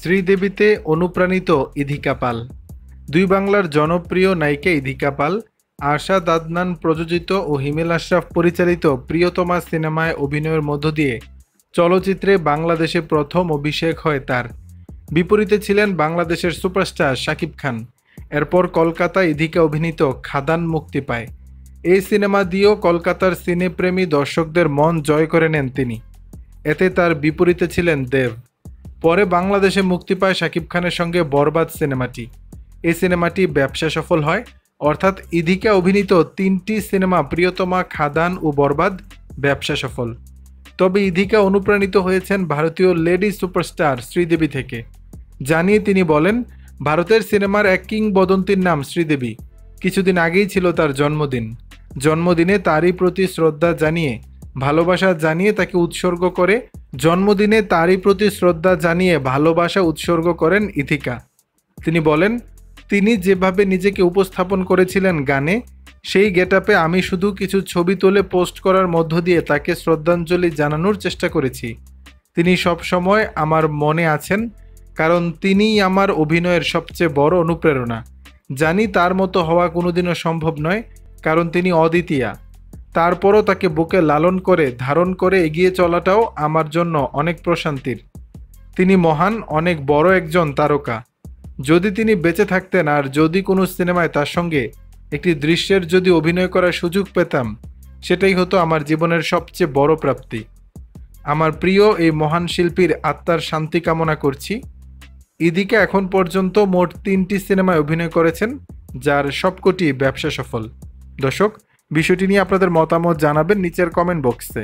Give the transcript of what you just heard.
শ্রীদেবীতে অনুপ্রাণিত ইধিকা পাল। দুই বাংলার জনপ্রিয় নায়িকা ইধিকা পাল আরশাদ আদনান প্রযোজিত ও হিমেল আশরাফ পরিচালিত প্রিয়তমা সিনেমায় অভিনয়ের মধ্য দিয়ে চলচ্চিত্রে বাংলাদেশে প্রথম অভিষেক হয় তার। বিপরীতে ছিলেন বাংলাদেশের সুপারস্টার শাকিব খান। এরপর কলকাতায় ইধিকা অভিনীত খাদান মুক্তি পায়। এই সিনেমা দিয়েও কলকাতার সিনেপ্রেমী দর্শকদের মন জয় করে নেন তিনি। এতে তার বিপরীতে ছিলেন দেব। পরে বাংলাদেশে মুক্তি পায় শাকিব খানের সঙ্গে বরবাদ সিনেমাটি। এই সিনেমাটি ব্যবসা সফল হয়, অর্থাৎ ইধিকা অভিনীত 3টি সিনেমা প্রিয়তমা, খাদান ও বরবাদ ব্যবসা সফল। তবে ইধিকা অনুপ্রাণিত হয়েছেন ভারতীয় লেডি সুপারস্টার শ্রীদেবী থেকে। জানিয়ে তিনি বলেন, ভারতের সিনেমার এক কিংবদন্তির নাম শ্রীদেবী। কিছুদিন আগেই ছিল তার জন্মদিন। জন্মদিনে তারই প্রতি শ্রদ্ধা জানিয়ে ভালোবাসা জানিয়ে তাকে উৎসর্গ করে ভালোবাসা উৎসর্গ করেন ইধিকা। তিনি বলেন, তিনি যেভাবে নিজেকে উপস্থাপন করেছিলেন গানে, সেই গেটআপে আমি শুধু কিছু ছবি তুলে পোস্ট করার মধ্য দিয়ে তাকে শ্রদ্ধাঞ্জলি জানানোর চেষ্টা করেছি। তিনি সবসময় আমার মনে আছেন, কারণ তিনিই আমার অভিনয়ের সবচেয়ে বড় অনুপ্রেরণা। জানি তার মতো হওয়া কোনোদিনও সম্ভব নয়, কারণ তিনি অদ্বিতীয়া। তারপরও তাকে বুকে লালন করে ধারণ করে এগিয়ে চলাটাও আমার জন্য অনেক প্রশান্তির। তিনি মহান, অনেক বড় একজন তারকা। যদি তিনি বেঁচে থাকতেন আর যদি কোনো সিনেমায় তার সঙ্গে একটি দৃশ্যের যদি অভিনয় করার সুযোগ পেতাম, সেটাই হতো আমার জীবনের সবচেয়ে বড় প্রাপ্তি। আমার প্রিয় এই মহান শিল্পীর আত্মার শান্তি কামনা করছি। ইধিকা এখন পর্যন্ত মোট 3টি সিনেমায় অভিনয় করেছেন, যার সবকটি ব্যবসা সফল। দর্শক, বিষয়টি নিয়ে আপনাদের মতামত জানাবেন নিচের কমেন্ট বক্সে।